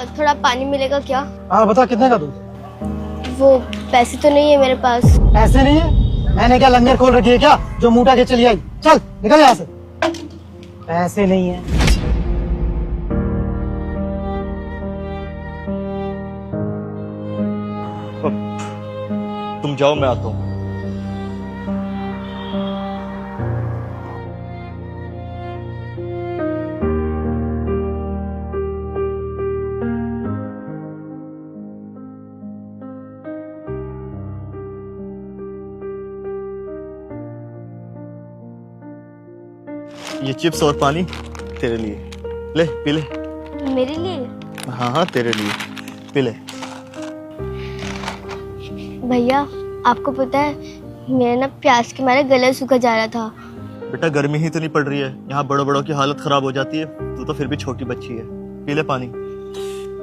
थोड़ा पानी मिलेगा क्या? हाँ बता, कितने का दूं? वो पैसे तो नहीं है मेरे पास। ऐसे नहीं है? मैंने क्या लंगर खोल रखी है क्या जो मुंह के चली आई? चल निकल यहाँ से। पैसे नहीं है। तुम जाओ, मैं आता हूँ। ये चिप्स और पानी तेरे लिए, ले पी ले। मेरे लिए? हाँ हाँ तेरे लिए, पी ले। भैया आपको पता है मेरा ना प्यास के मारे गला सूखा जा रहा था। बेटा गर्मी ही तो नहीं पड़ रही है, यहाँ बड़ों बड़ों की हालत खराब हो जाती है। तू तो फिर भी छोटी बच्ची है, पी ले पानी।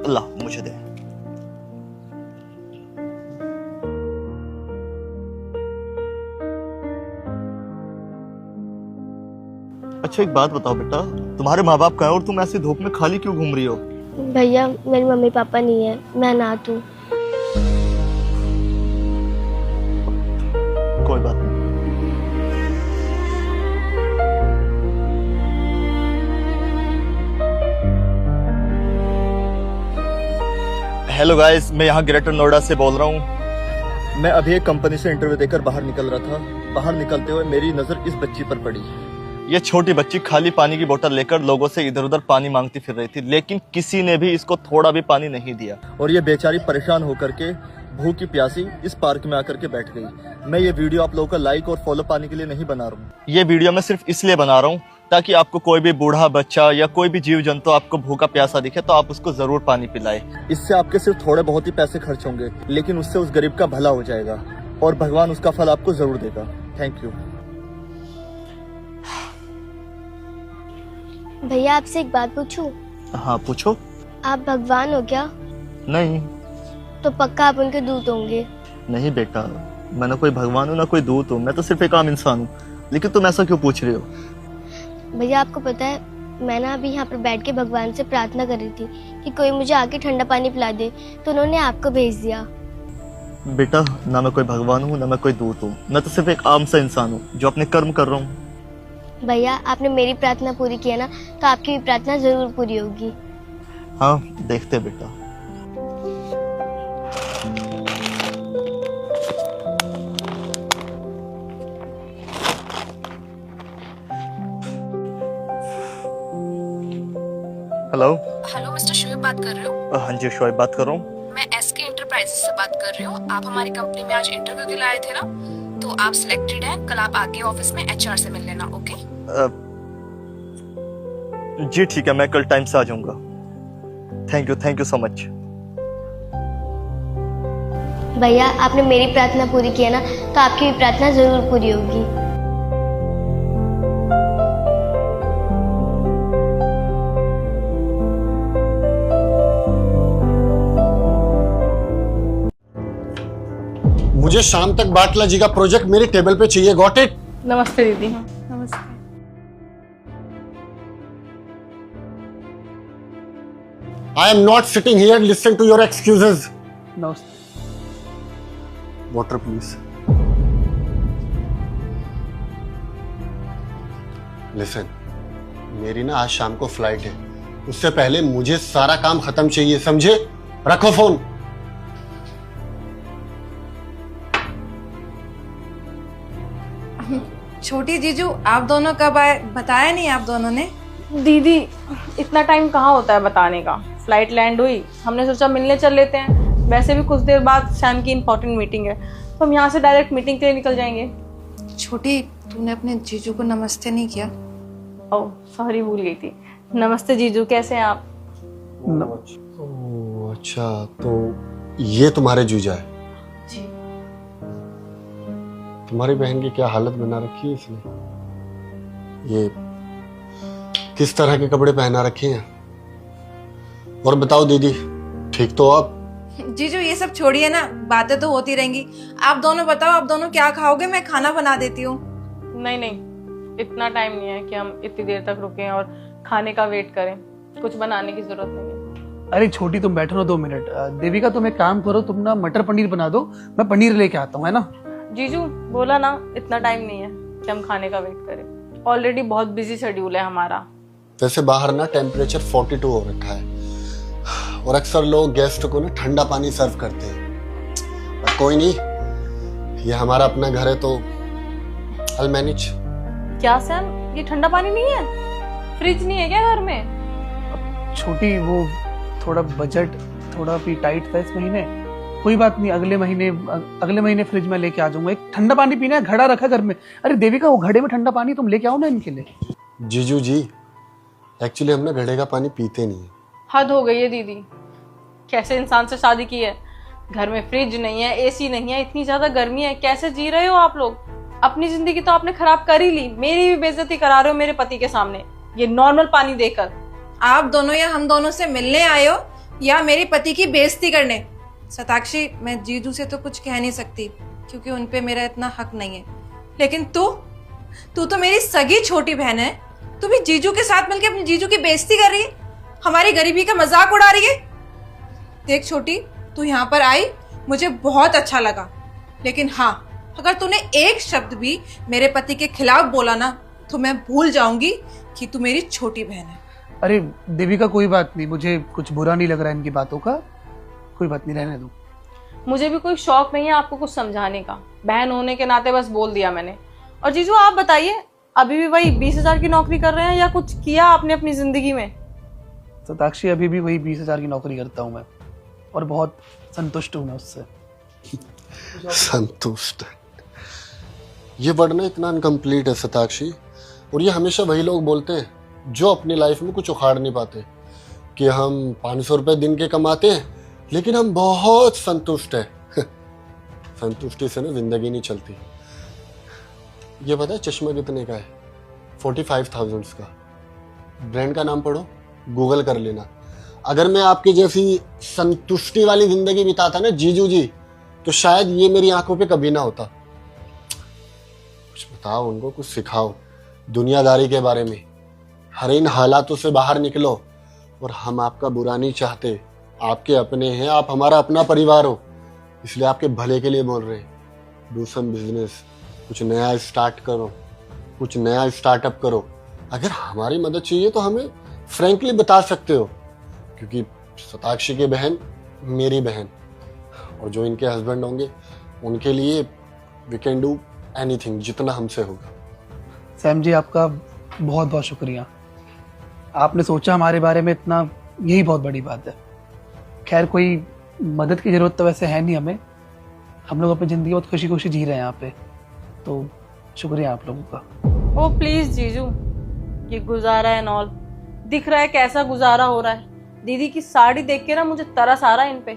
अल्लाह मुझे दे। अच्छा एक बात बताओ बेटा, तुम्हारे माँ बाप कहाँ है और तुम ऐसी धूप में खाली क्यों घूम रही हो? भैया मेरी मम्मी पापा नहीं है, मैं अनाथ हूँ। कोई बात नहीं। हेलो गाइस, मैं यहाँ ग्रेटर नोएडा से बोल रहा हूँ। मैं अभी एक कंपनी से इंटरव्यू देकर बाहर निकल रहा था। बाहर निकलते हुए मेरी नजर इस बच्ची पर पड़ी। ये छोटी बच्ची खाली पानी की बोतल लेकर लोगों से इधर उधर पानी मांगती फिर रही थी, लेकिन किसी ने भी इसको थोड़ा भी पानी नहीं दिया। और ये बेचारी परेशान होकर के भूखी प्यासी इस पार्क में आकर के बैठ गई। मैं ये वीडियो आप लोगों का लाइक और फॉलो पाने के लिए नहीं बना रहा हूँ। ये वीडियो मैं सिर्फ इसलिए बना रहा हूँ ताकि आपको कोई भी बूढ़ा बच्चा या कोई भी जीव जंतु आपको भूखा प्यासा दिखे तो आप उसको जरूर पानी पिलाए। इससे आपके सिर्फ थोड़े बहुत ही पैसे खर्च होंगे, लेकिन उससे उस गरीब का भला हो जाएगा और भगवान उसका फल आपको जरूर देगा। Thank you. भैया आपसे एक बात पूछूं? हाँ पूछो। आप भगवान हो क्या? नहीं। तो पक्का आप उनके दूत होंगे। नहीं बेटा, मैं ना कोई भगवान हूँ ना कोई दूत हूँ, मैं तो सिर्फ एक आम इंसान हूँ। लेकिन तुम ऐसा क्यों पूछ रहे हो? भैया आपको पता है मैं ना अभी यहाँ पर बैठ के भगवान से प्रार्थना कर रही थी कि कोई मुझे आके ठंडा पानी पिला दे, तो उन्होंने आपको भेज दिया। बेटा ना मैं कोई भगवान हूँ ना मैं कोई दूत हूँ, मैं तो सिर्फ एक आम सा इंसान हूँ जो अपने कर्म कर रहा हूँ। भैया आपने मेरी प्रार्थना पूरी की है ना, तो आपकी भी प्रार्थना जरूर पूरी होगी। हाँ देखते हैं बेटा। हेलो। हेलो मिस्टर शोएब बात कर रहे हो? हाँ जी शोएब बात कर रहा हूँ। मैं एसके एंटरप्राइजेस से बात कर रही हूँ। आप हमारी कंपनी में आज इंटरव्यू के लिए आए थे ना, तो आप सिलेक्टेड हैं। कल आप आके ऑफिस में एचआर से मिल लेना। ओके जी ठीक है, मैं कल टाइम से आ जाऊंगा। Thank you so much. भैया आपने मेरी प्रार्थना पूरी की है ना, तो आपकी भी प्रार्थना जरूर पूरी होगी। मुझे शाम तक बाटला जी का प्रोजेक्ट मेरे टेबल पे चाहिए। Got it? नमस्ते दीदी। नमस्ते। I am not sitting here listen to your excuses. नमस्ते। Water please. लिसन, मेरी ना आज शाम को फ्लाइट है, उससे पहले मुझे सारा काम खत्म चाहिए, समझे? रखो फोन। छोटी जीजू, आप दोनों कब आए? बताया नहीं आप दोनों ने। दीदी इतना टाइम कहाँ होता है बताने का। फ्लाइट लैंड हुई, हमने सोचा मिलने चल लेते हैं। वैसे भी कुछ देर बाद सैम की इंपॉर्टेंट मीटिंग है, तो हम यहाँ से डायरेक्ट मीटिंग के लिए निकल जाएंगे। छोटी, तूने अपने जीजू को नमस्ते नहीं किया। ओह सॉरी, भूल गई थी। नमस्ते जीजू, कैसे हैं आप? ओह अच्छा, तो ये तुम्हारे जीजा है? जी। तुम्हारी बहन की क्या हालत बना रखी है इसने? ये किस तरह के कपड़े पहना रखे हैं? और बताओ दीदी, ठीक तो आप? जीजू ये सब छोड़िए ना, बातें तो होती रहेंगी। आप दोनों बताओ, आप दोनों क्या खाओगे? मैं खाना बना देती हूँ। नहीं नहीं, इतना टाइम नहीं है कि हम इतनी देर तक रुकें और खाने का वेट करें। कुछ बनाने की जरूरत नहीं है। अरे छोटी तुम बैठो ना 2 मिनट। देविका तुम एक काम करो, तुम ना मटर पनीर बना दो, मैं पनीर लेके आता हूँ, है ना। जीजू बोला ना, इतना टाइम नहीं है कि हम खाने का वेट करें। ऑलरेडी बहुत बिजी शेड्यूल है हमारा। वैसे बाहर ना टेम्परेचर 42 हो रखा है और अक्सर लोग गेस्ट को ना ठंडा पानी सर्व करते हैं, पर कोई नहीं, ये हमारा अपना घर है तो I'll manage। क्या सैम, ये ठंडा पानी नहीं है? फ्रिज नहीं है क्या घर में? छोटी वो थोड़ा बजट थोड़ा भी टाइट था इस महीने। कोई बात नहीं, अगले महीने फ्रिज में लेके आ जाऊंगा। एक ठंडा पानी पीना है, घड़ा रखा घर में। अरे देविका, वो घड़े में ठंडा पानी तुम लेके आओ ना इनके लिए। जीजू जी, एक्चुअली हम ना घड़े का पानी पीते नहीं है। हद हो गई है दीदी, कैसे इंसान से शादी की है? घर में फ्रिज नहीं है, एसी नहीं है, इतनी ज्यादा गर्मी है, कैसे जी रहे हो आप लोग? अपनी जिंदगी तो आपने खराब कर ही ली, मेरी भी बेइज्जती करा रहे हो मेरे पति के सामने, ये नॉर्मल पानी देकर। आप दोनों या हम दोनों से मिलने आए हो या मेरे पति की बेइज्जती करने? सताक्षी, मैं जीजू से तो कुछ कह नहीं सकती क्योंकि उनपे मेरा इतना हक नहीं है, लेकिन तू तो मेरी सगी छोटी बहन है। तू भी जीजू के साथ मिलकर अपनी जीजू की बेइज्जती कर रही है, हमारी गरीबी का मजाक उड़ा रही है। देख छोटी, तू यहाँ पर आई, मुझे बहुत अच्छा लगा, लेकिन हाँ, अगर तूने एक शब्द भी मेरे पति के खिलाफ बोला ना तो मैं भूल जाऊंगी कि तू मेरी छोटी बहन है। अरे देविका, कोई बात नहीं, मुझे कुछ बुरा नहीं लग रहा है इनकी बातों का, कोई बात नहीं, रहने दो। मुझे भी कोई शौक नहीं है आपको कुछ समझाने का, बहन होने के नाते बस बोल दिया मैंने। और जीजू आप बताइए, अभी भी वही 20,000 की नौकरी कर रहे हैं या कुछ किया आपने अपनी जिंदगी में? सताक्षी, अभी भी वही 20,000 की नौकरी करता हूँ मैं, और बहुत संतुष्ट हूँ मैं उससे। संतुष्ट? ये वर्ड ना इतना अनकम्प्लीट है सताक्षी, और ये हमेशा वही लोग बोलते हैं जो अपनी लाइफ में कुछ उखाड़ नहीं पाते, कि हम 500 रुपए दिन के कमाते हैं लेकिन हम बहुत संतुष्ट हैं। संतुष्टि से ना जिंदगी नहीं चलती। ये पता है चश्मा कितने का है? 45,000 का। ब्रांड का नाम पढ़ो, गूगल कर लेना। अगर मैं आपकी जैसी संतुष्टि वाली जिंदगी बिताता ना जीजू जी, तो शायद ये मेरी आंखों पे कभी ना होता। कुछ बताओ उनको, कुछ सिखाओ दुनियादारी के बारे में। हर इन हालातों से बाहर निकलो, और हम आपका बुरा नहीं चाहते, आपके अपने हैं, आप हमारा अपना परिवार हो, इसलिए आपके भले के लिए बोल रहे हैं। डू सम बिजनेस, कुछ नया स्टार्ट करो, कुछ नया स्टार्टअप करो। अगर हमारी मदद चाहिए तो हमें फ्रैंकली बता सकते हो, क्योंकि सताक्षी की बहन मेरी बहन, और जो इनके हस्बैंड होंगे उनके लिए वी कैन डू एनीथिंग, जितना हमसे होगा। सैम जी, आपका बहुत बहुत शुक्रिया। आपने सोचा हमारे बारे में इतना, यही बहुत बड़ी बात है। खैर, कोई मदद की जरूरत तो वैसे है नहीं हमें, हम लोग अपनी जिंदगी बहुत खुशी खुशी जी रहे हैं यहाँ पे, तो शुक्रिया आप लोगों का। ओ प्लीज जीजू, ये गुजारा है नॉल, दिख रहा है कैसा गुजारा हो रहा है। दीदी की साड़ी देख के ना मुझे तरस आ रहा है इन पे।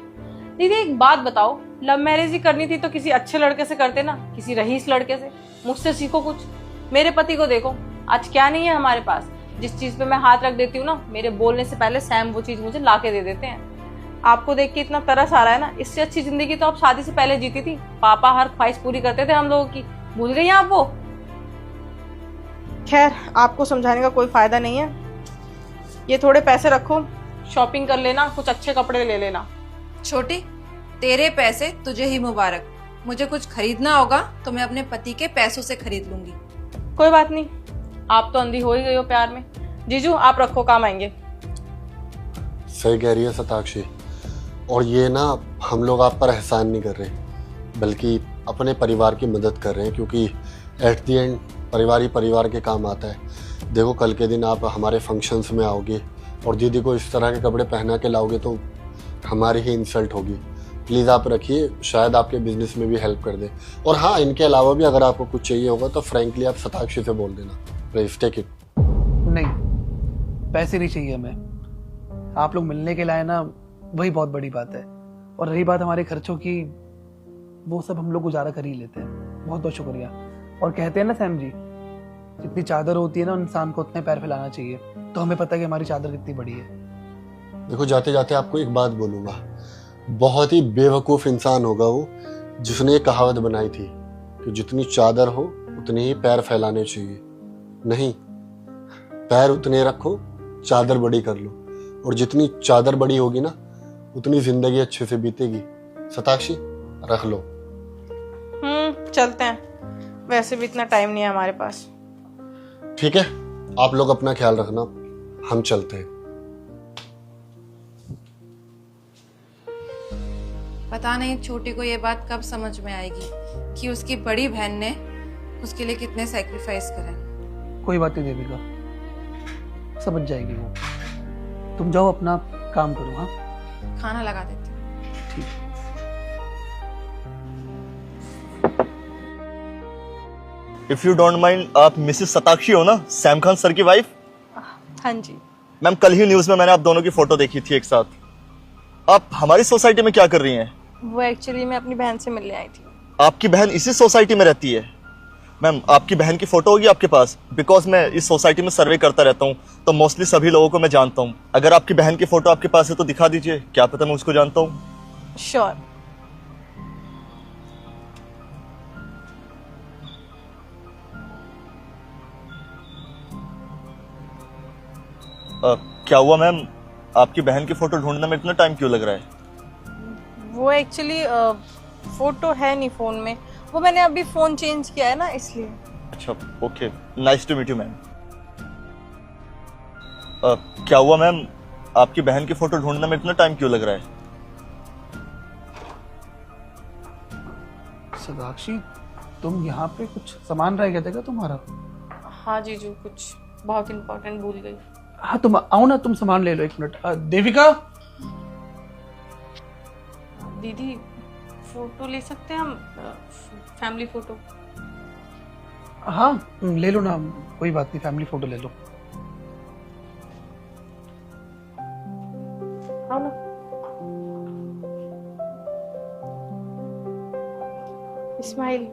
दीदी एक बात बताओ, लव मैरिज ही करनी थी तो किसी अच्छे लड़के से करते ना, किसी रईस लड़के से। मुझसे सीखो कुछ। मेरे पति को देखो, आज क्या नहीं है हमारे पास। जिस चीज पे मैं हाथ रख देती हूँ ना, मेरे बोलने से पहले सैम वो चीज मुझे ला के दे देते हैं। आपको देख के इतना तरस आ रहा है ना, इससे अच्छी जिंदगी तो आप शादी से पहले जीती थी। पापा हर ख्वाहिश पूरी करते थे हम लोगों की, भूल गई आप वो? खैर, आपको समझाने का कोई फायदा नहीं है। ये थोड़े पैसे रखो, शॉपिंग कर लेना, कुछ अच्छे कपड़े ले लेना। छोटी, तेरे पैसे तुझे ही मुबारक। मुझे कुछ खरीदना होगा तो मैं अपने पति के पैसों से खरीद लूंगी। कोई बात नहीं, आप तो अंधी हो ही गई हो प्यार में। जीजू आप रखो, काम आएंगे। सही कह रही है सताक्षी, और ये ना हम लोग आप पर एहसान नहीं कर रहे, बल्कि अपने परिवार की मदद कर रहे हैं, क्योंकि एट दी एंड परिवार ही परिवार के काम आता है। देखो, कल के दिन आप हमारे फंक्शंस में आओगे और दीदी को इस तरह के कपड़े पहना के लाओगे तो हमारी ही इंसल्ट होगी। प्लीज़ आप रखिए, शायद आपके बिजनेस में भी हेल्प कर दे। और हाँ, इनके अलावा भी अगर आपको कुछ चाहिए होगा तो फ्रैंकली आप सताक्षी से बोल देना। Please take it. नहीं, पैसे नहीं चाहिए हमें। आप लोग मिलने के लाए ना, वही बहुत बड़ी बात है। और रही बात हमारे खर्चों की, वो सब हम लोग गुजारा कर ही लेते हैं। बहुत बहुत शुक्रिया। और कहते हैं ना सैम जी, जितनी चादर होती है ना, इंसान को उतने पैर फैलाना चाहिए। तो हमें पता है कि हमारी चादर कितनी बड़ी है। देखो, जाते जाते आपको एक बात बोलूंगा, बहुत ही बेवकूफ़ इंसान होगा वो जिसने ये कहावत बनाई थी कि जितनी चादर हो उतने ही पैर फैलाने चाहिए। नहीं, पैर उतने रखो, चादर बड़ी कर लो। और जितनी चादर बड़ी होगी ना उतनी जिंदगी अच्छे से बीतेगी। शताक्षी रख लो। चलते हैं, वैसे भी इतना टाइम नहीं है हमारे पास। ठीक है, आप लोग अपना ख्याल रखना, हम चलते हैं। पता नहीं छोटी को ये बात कब समझ में आएगी कि उसकी बड़ी बहन ने उसके लिए कितने सैक्रिफाइस करे। कोई बात नहीं देविका, समझ जाएगी वो। तुम जाओ अपना काम करो। हाँ, खाना लगा देती हूँ। ठीक। इफ यू डोंट माइंड, आप मिसेस शताक्षी हो ना, सैम खान सर की वाइफ? हाँ जी। मैम, कल ही न्यूज में मैंने आप दोनों की फोटो देखी थी एक साथ। आप हमारी सोसाइटी में क्या कर रही हैं? वो एक्चुअली मैं अपनी बहन से मिलने आई थी। आपकी बहन इसी सोसाइटी में रहती है? मैम, आपकी बहन की फोटो होगी आपके पास? बिकॉज मैं इस सोसाइटी में सर्वे करता रहता हूँ तो मोस्टली सभी लोगों को मैं जानता हूँ। अगर आपकी बहन की फोटो आपके पास है तो दिखा दीजिए, क्या पता मैं उसको जानता हूँ। श्योर। क्या हुआ मैम, आपकी बहन की फोटो ढूंढने में इतना टाइम क्यों लग रहा है? वो एक्चुअली फोटो है नहीं फोन में, वो मैंने अभी फोन चेंज किया है ना, इसलिए। अच्छा, okay, nice to meet you ma'am. क्या हुआ मैम, आपकी बहन की फोटो ढूंढने में इतना टाइम क्यों लग रहा है? शताक्षी, तुम यहाँ पे कुछ सामान रह गया था क्या तुम्हारा? हाँ जीजू, कुछ बहुत इम्पोर्टेंट भूल गई। हाँ, तुम आओ ना, तुम सामान ले लो। एक मिनट। देविका, दीदी फोटो ले सकते हैं हम, फैमिली फोटो? हाँ ले लो ना, कोई बात नहीं, फैमिली फोटो ले लो। आओ ना। इस्माइल,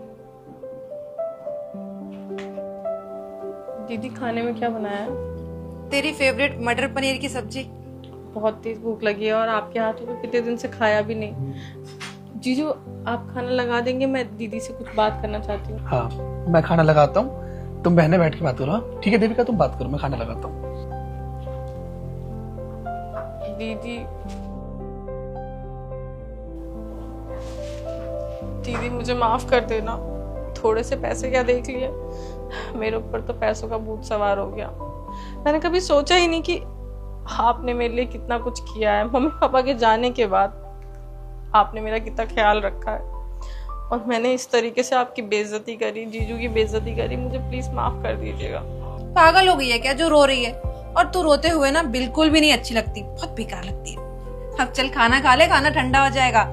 दीदी खाने में क्या बनाया है? तेरी फेवरेट मटर पनीर की सब्जी। बहुत तेज भूख लगी है और आपके हाथों में कितने दिन से खाया भी नहीं। जीजू, आप खाना लगा देंगे? मैं दीदी से कुछ बात करना चाहती हूँ। हाँ, मैं खाना लगाता हूँ, तुम बहनें बैठ के बात करो। हाँ ठीक है देविका, तुम बात करो, मैं खाना लगाता हूँ। दीदी, दीदी मुझे माफ कर देना, थोड़े से पैसे क्या देख लिए, मेरे ऊपर तो पैसों का भूत सवार हो गया। मैंने कभी सोचा ही नहीं कि आपने मेरे लिए कितना कुछ किया है। मम्मी पापा के जाने के बाद आपने मेरा कितना ख्याल रखा है, और मैंने इस तरीके से आपकी बेइज्जती करी, जीजू की बेइज्जती करी। मुझे प्लीज माफ कर दीजिएगा। पागल हो गई है क्या जो रो रही है? और तू रोते हुए ना बिल्कुल भी नहीं अच्छी लगती, बहुत बेकार लगती है। अब चल खाना खा ले, खाना ठंडा हो जाएगा।